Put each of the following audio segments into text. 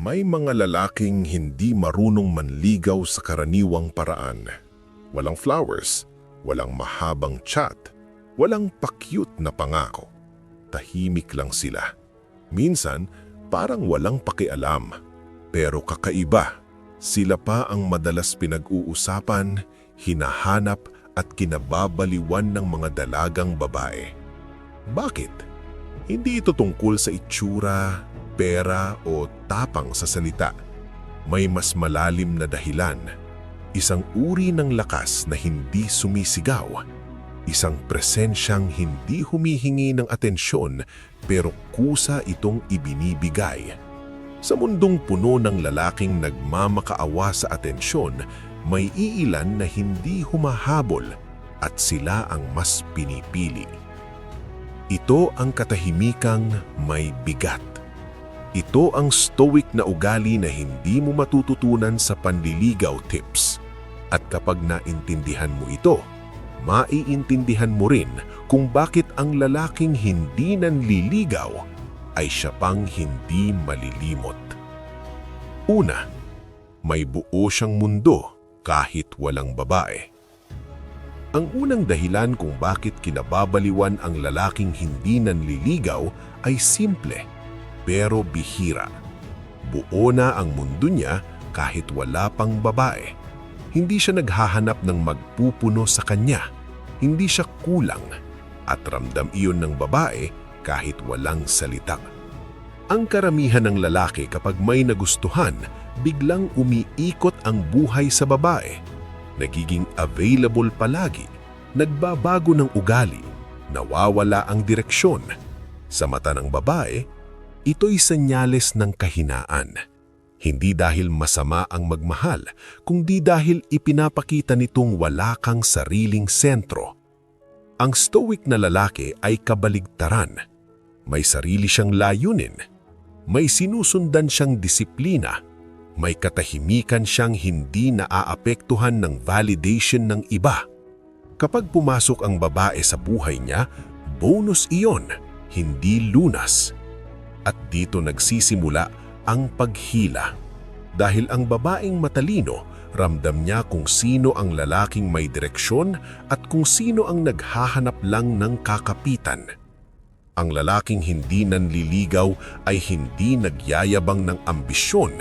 May mga lalaking hindi marunong manligaw sa karaniwang paraan. Walang flowers, walang mahabang chat, walang pa-cute na pangako. Tahimik lang sila. Minsan, parang walang pakialam. Pero kakaiba, sila pa ang madalas pinag-uusapan, hinahanap at kinababaliwan ng mga dalagang babae. Bakit? Hindi ito tungkol sa itsura, pera o tapang sa salita. May mas malalim na dahilan. Isang uri ng lakas na hindi sumisigaw. Isang presensyang hindi humihingi ng atensyon pero kusa itong ibinibigay. Sa mundong puno ng lalaking nagmamakaawa sa atensyon, may iilan na hindi humahabol at sila ang mas pinipili. Ito ang katahimikang may bigat. Ito ang stoic na ugali na hindi mo matututunan sa panliligaw tips. At kapag naintindihan mo ito, maiintindihan mo rin kung bakit ang lalaking hindi nanliligaw ay siya pang hindi malilimot. Una, may buo siyang mundo kahit walang babae. Ang unang dahilan kung bakit kinababaliwan ang lalaking hindi nanliligaw ay simple, pero bihira. Buo na ang mundo niya kahit wala pang babae. Hindi siya naghahanap ng magpupuno sa kanya. Hindi siya kulang. At ramdam iyon ng babae kahit walang salita. Ang karamihan ng lalaki kapag may nagustuhan, biglang umiikot ang buhay sa babae. Nagiging available palagi, nagbabago ng ugali, nawawala ang direksyon. Sa mata ng babae, ito'y senyales ng kahinaan. Hindi dahil masama ang magmahal, kundi dahil ipinapakita nitong wala kang sariling sentro. Ang stoic na lalaki ay kabaligtaran. May sarili siyang layunin. May sinusundan siyang disiplina. May katahimikan siyang hindi naaapektuhan ng validation ng iba. Kapag pumasok ang babae sa buhay niya, bonus iyon, hindi lunas. At dito nagsisimula ang paghila. Dahil ang babaeng matalino, ramdam niya kung sino ang lalaking may direksyon at kung sino ang naghahanap lang ng kakapitan. Ang lalaking hindi nanliligaw ay hindi nagyayabang ng ambisyon,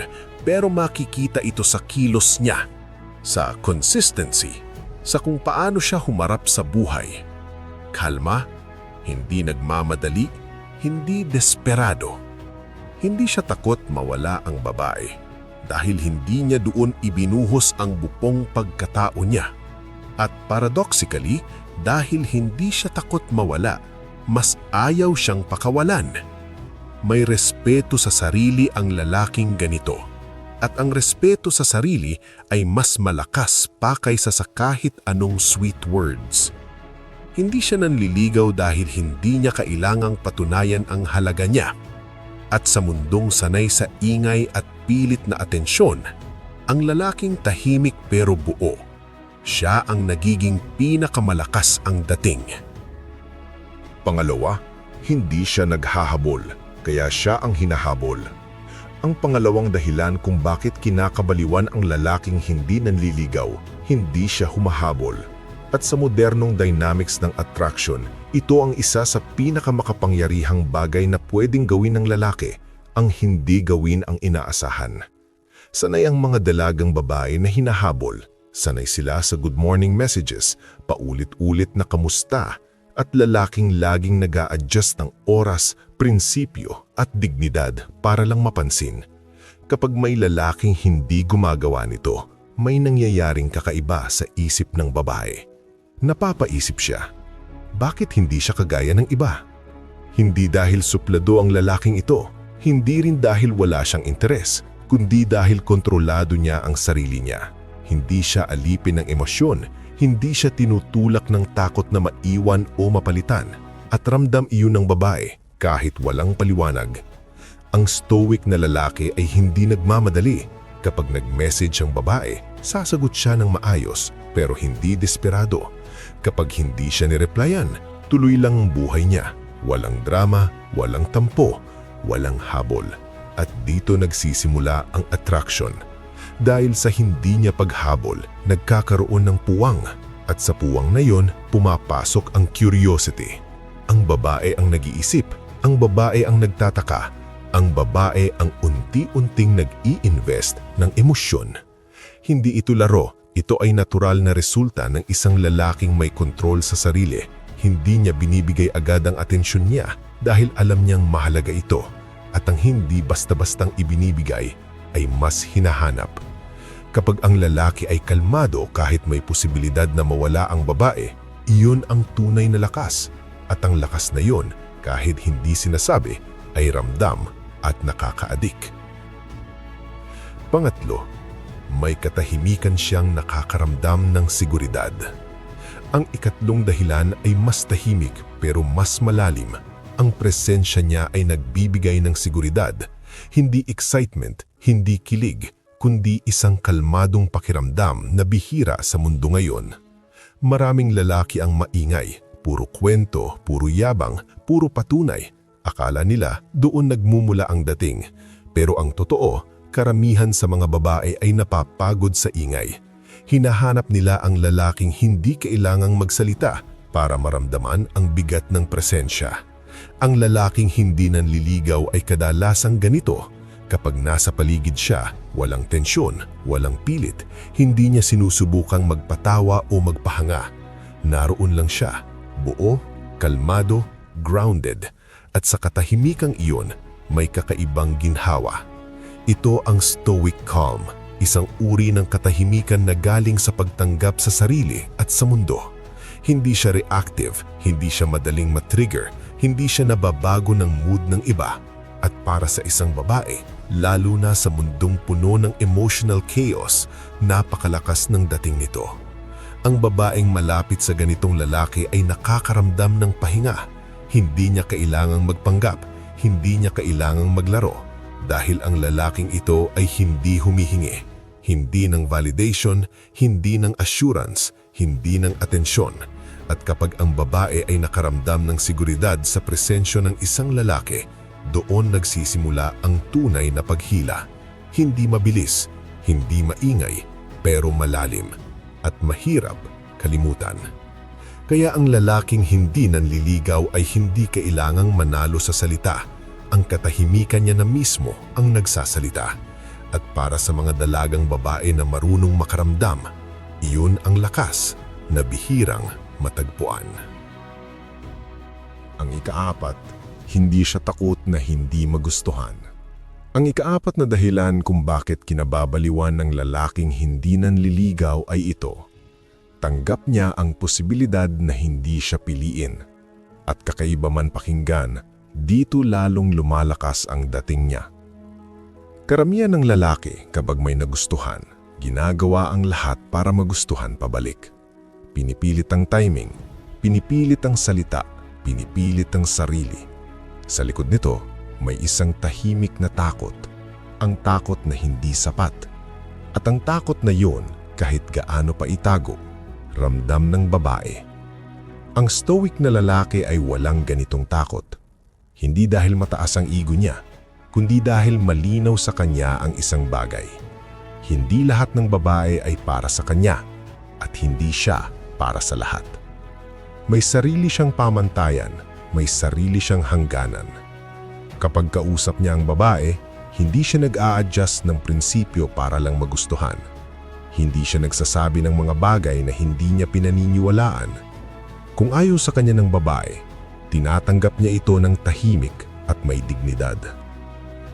pero makikita ito sa kilos niya, sa consistency, sa kung paano siya humarap sa buhay. Kalma, hindi nagmamadali, hindi desperado. Hindi siya takot mawala ang babae dahil hindi niya doon ibinuhos ang bupong pagkatao niya. At paradoxically, dahil hindi siya takot mawala, mas ayaw siyang pakawalan. May respeto sa sarili ang lalaking ganito. At ang respeto sa sarili ay mas malakas pa kaysa sa kahit anong sweet words. Hindi siya nanliligaw dahil hindi niya kailangang patunayan ang halaga niya. At sa mundong sanay sa ingay at pilit na atensyon, ang lalaking tahimik pero buo, siya ang nagiging pinakamalakas ang dating. Pangalawa, hindi siya naghahabol, kaya siya ang hinahabol. Ang pangalawang dahilan kung bakit kinakabaliwan ang lalaking hindi nanliligaw, hindi siya humahabol. At sa modernong dynamics ng attraction, ito ang isa sa pinakamakapangyarihang bagay na pwedeng gawin ng lalaki, ang hindi gawin ang inaasahan. Sanay ang mga dalagang babae na hinahabol, sanay sila sa good morning messages, paulit-ulit na kamusta, at lalaking laging nag-a-adjust ng oras, prinsipyo at dignidad para lang mapansin. Kapag may lalaking hindi gumagawa nito, may nangyayaring kakaiba sa isip ng babae. Napapaisip siya, bakit hindi siya kagaya ng iba? Hindi dahil suplado ang lalaking ito, hindi rin dahil wala siyang interes, kundi dahil kontrolado niya ang sarili niya. Hindi siya alipin ng emosyon, hindi siya tinutulak ng takot na maiwan o mapalitan, at ramdam iyon ng babae kahit walang paliwanag. Ang stoic na lalaki ay hindi nagmamadali. Kapag nag-message ang babae, sasagot siya ng maayos pero hindi desperado. Kapag hindi siya nireplyan, tuloy lang ang buhay niya. Walang drama, walang tampo, walang habol. At dito nagsisimula ang attraction. Dahil sa hindi niya paghabol, nagkakaroon ng puwang. At sa puwang na yon, pumapasok ang curiosity. Ang babae ang nag-iisip, ang babae ang nagtataka, ang babae ang unti-unting nag-i-invest ng emosyon. Hindi ito laro, ito ay natural na resulta ng isang lalaking may kontrol sa sarili. Hindi niya binibigay agad ang atensyon niya dahil alam niyang mahalaga ito. At ang hindi basta-bastang ibinibigay ay mas hinahanap. Kapag ang lalaki ay kalmado kahit may posibilidad na mawala ang babae, iyon ang tunay na lakas. At ang lakas na iyon, kahit hindi sinasabi, ay ramdam at nakakaadik. Pangatlo, may katahimikan siyang nakakaramdam ng seguridad. Ang ikatlong dahilan ay mas tahimik pero mas malalim. Ang presensya niya ay nagbibigay ng seguridad, hindi excitement, hindi kilig, kundi isang kalmadong pakiramdam na bihira sa mundo ngayon. Maraming lalaki ang maingay, puro kwento, puro yabang, puro patunay. Akala nila doon nagmumula ang dating. Pero ang totoo, karamihan sa mga babae ay napapagod sa ingay. Hinahanap nila ang lalaking hindi kailangang magsalita para maramdaman ang bigat ng presensya. Ang lalaking hindi nanliligaw ay kadalasang ganito. Kapag nasa paligid siya, walang tensyon, walang pilit, hindi niya sinusubukang magpatawa o magpahanga. Naroon lang siya, buo, kalmado, grounded, at sa katahimikang iyon, may kakaibang ginhawa. Ito ang stoic calm, isang uri ng katahimikan na galing sa pagtanggap sa sarili at sa mundo. Hindi siya reactive, hindi siya madaling matrigger, hindi siya nababago ng mood ng iba. At para sa isang babae, lalo na sa mundong puno ng emotional chaos, napakalakas ng dating nito. Ang babaeng malapit sa ganitong lalaki ay nakakaramdam ng pahinga. Hindi niya kailangang magpanggap, hindi niya kailangang maglaro. Dahil ang lalaking ito ay hindi humihingi. Hindi ng validation, hindi ng assurance, hindi ng atensyon. At kapag ang babae ay nakaramdam ng seguridad sa presensyo ng isang lalaki, doon nagsisimula ang tunay na paghila. Hindi mabilis, hindi maingay, pero malalim at mahirap kalimutan. Kaya ang lalaking hindi nanliligaw ay hindi kailangang manalo sa salita. Ang katahimikan niya na mismo ang nagsasalita. At para sa mga dalagang babae na marunong makaramdam, iyon ang lakas na bihirang matagpuan. Ang ikaapat, hindi siya takot na hindi magustuhan. Ang ikaapat na dahilan kung bakit kinababaliwan ng lalaking hindi nanliligaw ay ito. Tanggap niya ang posibilidad na hindi siya piliin. At kakaiba man pakinggan, dito lalong lumalakas ang dating niya. Karamihan ng lalaki kapag may nagustuhan, ginagawa ang lahat para magustuhan pabalik. Pinipilit ang timing, pinipilit ang salita, pinipilit ang sarili. Sa likod nito, may isang tahimik na takot. Ang takot na hindi sapat. At ang takot na yon, kahit gaano pa itago, ramdam ng babae. Ang stoic na lalaki ay walang ganitong takot. Hindi dahil mataas ang ego niya, kundi dahil malinaw sa kanya ang isang bagay. Hindi lahat ng babae ay para sa kanya, at hindi siya para sa lahat. May sarili siyang pamantayan, may sarili siyang hangganan. Kapag kausap niya ang babae, hindi siya nag-a-adjust ng prinsipyo para lang magustuhan. Hindi siya nagsasabi ng mga bagay na hindi niya pinaniniwalaan. Kung ayaw sa kanya ng babae, tinatanggap niya ito ng tahimik at may dignidad.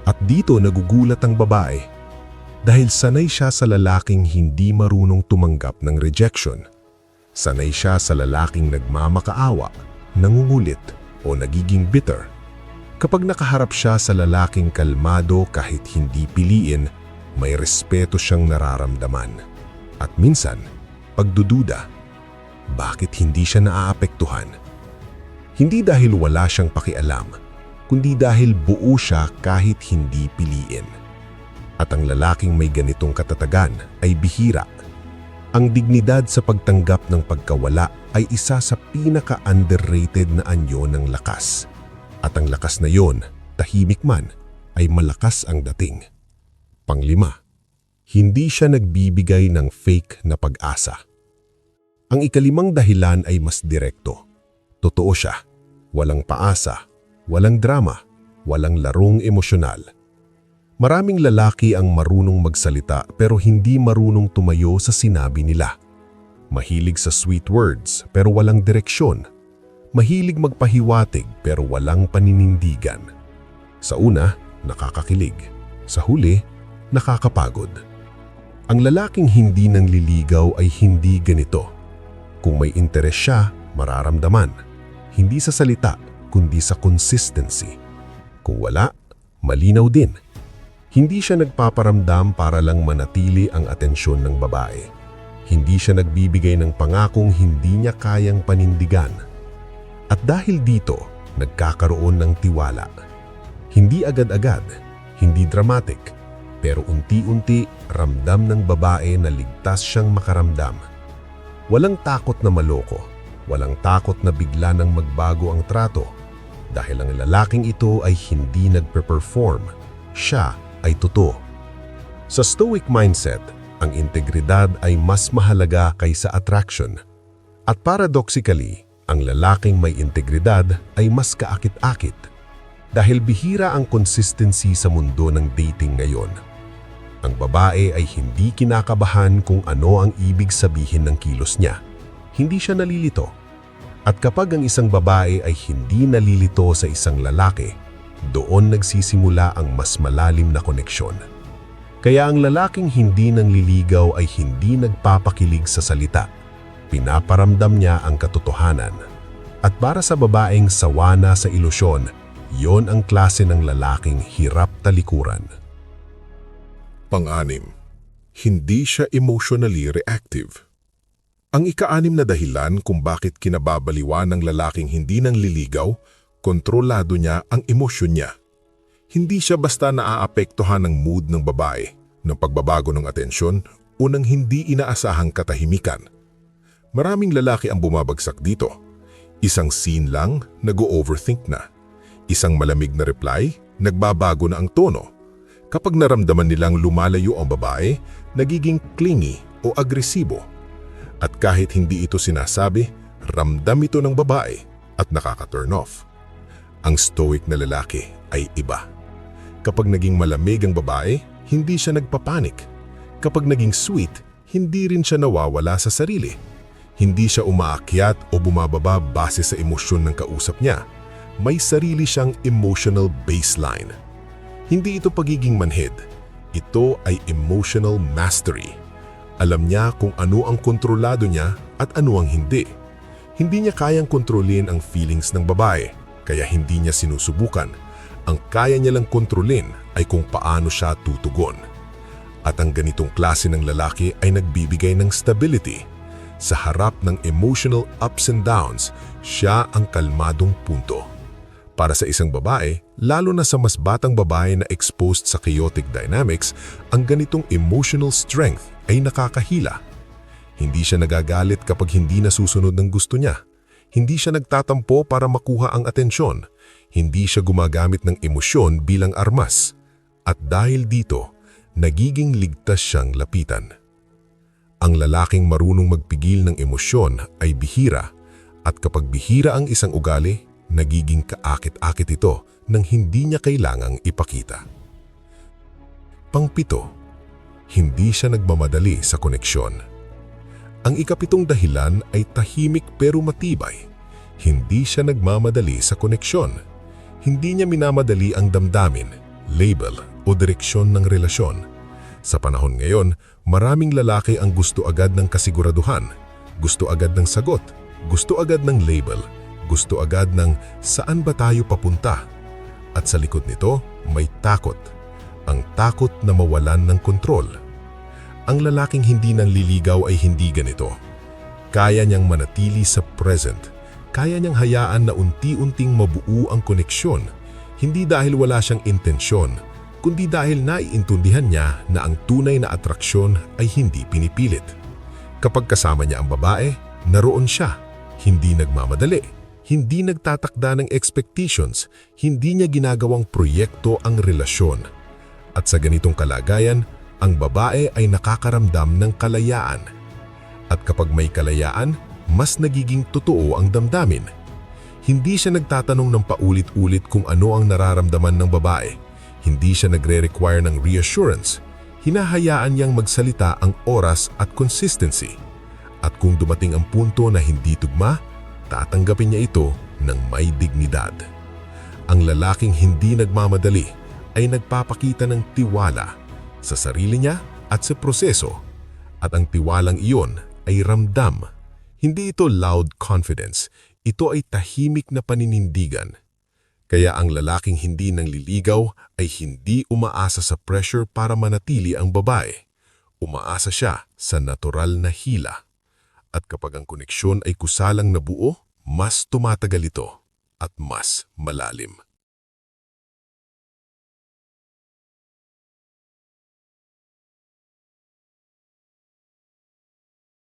At dito nagugulat ang babae dahil sanay siya sa lalaking hindi marunong tumanggap ng rejection. Sanay siya sa lalaking nagmamakaawa, nangungulit o nagiging bitter. Kapag nakaharap siya sa lalaking kalmado kahit hindi piliin, may respeto siyang nararamdaman. At minsan, pagdududa, bakit hindi siya naaapektuhan? Hindi dahil wala siyang pakialam, kundi dahil buo siya kahit hindi piliin. At ang lalaking may ganitong katatagan ay bihira. Ang dignidad sa pagtanggap ng pagkawala ay isa sa pinaka-underrated na anyo ng lakas. At ang lakas na yon, tahimik man, ay malakas ang dating. Panglima, hindi siya nagbibigay ng fake na pag-asa. Ang ikalimang dahilan ay mas direkto. Totoo siya. Walang paasa, walang drama, walang larong emosyonal. Maraming lalaki ang marunong magsalita pero hindi marunong tumayo sa sinabi nila. Mahilig sa sweet words pero walang direksyon. Mahilig magpahiwatig pero walang paninindigan. Sa una, nakakakilig. Sa huli, nakakapagod. Ang lalaking hindi nanliligaw ay hindi ganito. Kung may interes siya, mararamdaman. Hindi sa salita, kundi sa consistency. Kung wala, malinaw din. Hindi siya nagpaparamdam para lang manatili ang atensyon ng babae. Hindi siya nagbibigay ng pangakong hindi niya kayang panindigan. At dahil dito, nagkakaroon ng tiwala. Hindi agad-agad, hindi dramatic, pero unti-unti ramdam ng babae na ligtas siyang makaramdam. Walang takot na maloko, walang takot na bigla nang magbago ang trato. Dahil ang lalaking ito ay hindi nagpe-perform, siya ay totoo. Sa stoic mindset, ang integridad ay mas mahalaga kaysa attraction. At paradoxically, ang lalaking may integridad ay mas kaakit-akit. Dahil bihira ang consistency sa mundo ng dating ngayon. Ang babae ay hindi kinakabahan kung ano ang ibig sabihin ng kilos niya. Hindi siya nalilito. At kapag ang isang babae ay hindi nalilito sa isang lalaki, doon nagsisimula ang mas malalim na koneksyon. Kaya ang lalaking hindi nanliligaw ay hindi nagpapakilig sa salita. Pinaparamdam niya ang katotohanan. At para sa babaeng sawa na sa ilusyon, yon ang klase ng lalaking hirap talikuran. Pang-anim, hindi siya emotionally reactive. Ang ika-anim na dahilan kung bakit kinababaliwan ng lalaking hindi nanliligaw, kontrolado niya ang emosyon niya. Hindi siya basta naaapektuhan ng mood ng babae, ng pagbabago ng atensyon, o ng hindi inaasahang katahimikan. Maraming lalaki ang bumabagsak dito. Isang scene lang, nag-o-overthink na. Isang malamig na reply, nagbabago na ang tono. Kapag naramdaman nilang lumalayo ang babae, nagiging clingy o agresibo. At kahit hindi ito sinasabi, ramdam ito ng babae at nakaka-turn off. Ang stoic na lalaki ay iba. Kapag naging malamig ang babae, hindi siya nagpapanik. Kapag naging sweet, hindi rin siya nawawala sa sarili. Hindi siya umaakyat o bumababa base sa emosyon ng kausap niya. May sarili siyang emotional baseline. Hindi ito pagiging manhid. Ito ay emotional mastery. Alam niya kung ano ang kontrolado niya at ano ang hindi. Hindi niya kayang kontrolin ang feelings ng babae, kaya hindi niya sinusubukan. Ang kaya niya lang kontrolin ay kung paano siya tutugon. At ang ganitong klase ng lalaki ay nagbibigay ng stability. Sa harap ng emotional ups and downs, siya ang kalmadong punto. Para sa isang babae, lalo na sa mas batang babae na exposed sa chaotic dynamics, ang ganitong emotional strength ay nakakahila. Hindi siya nagagalit kapag hindi nasusunod ng gusto niya. Hindi siya nagtatampo para makuha ang atensyon. Hindi siya gumagamit ng emosyon bilang armas. At dahil dito, nagiging ligtas siyang lapitan. Ang lalaking marunong magpigil ng emosyon ay bihira, at kapag bihira ang isang ugali, nagiging kaakit-akit ito nang hindi niya kailangang ipakita. Pang-7, hindi siya nagmamadali sa koneksyon. Ang ika-7 dahilan ay tahimik pero matibay. Hindi siya nagmamadali sa koneksyon. Hindi niya minamadali ang damdamin, label o direksyon ng relasyon. Sa panahon ngayon, maraming lalaki ang gusto agad ng kasiguraduhan, gusto agad ng sagot, gusto agad ng label, gusto agad ng saan ba tayo papunta. At sa likod nito, may takot. Ang takot na mawalan ng kontrol. Ang lalaking hindi nanliligaw ay hindi ganito. Kaya niyang manatili sa present. Kaya niyang hayaan na unti-unting mabuo ang koneksyon. Hindi dahil wala siyang intensyon, kundi dahil naiintindihan niya na ang tunay na atraksyon ay hindi pinipilit. Kapag kasama niya ang babae, naroon siya. Hindi nagmamadali. Hindi nagtatakda ng expectations, hindi niya ginagawang proyekto ang relasyon. At sa ganitong kalagayan, ang babae ay nakakaramdam ng kalayaan. At kapag may kalayaan, mas nagiging totoo ang damdamin. Hindi siya nagtatanong ng paulit-ulit kung ano ang nararamdaman ng babae. Hindi siya nagre-require ng reassurance. Hinahayaan niyang magsalita ang oras at consistency. At kung dumating ang punto na hindi tugma, tatanggapin niya ito ng may dignidad. Ang lalaking hindi nagmamadali ay nagpapakita ng tiwala sa sarili niya at sa proseso. At ang tiwalang iyon ay ramdam. Hindi ito loud confidence, ito ay tahimik na paninindigan. Kaya ang lalaking hindi nanliligaw ay hindi umaasa sa pressure para manatili ang babae. Umaasa siya sa natural na hila. At kapag ang koneksyon ay kusalang nabuo, mas tumatagal ito at mas malalim.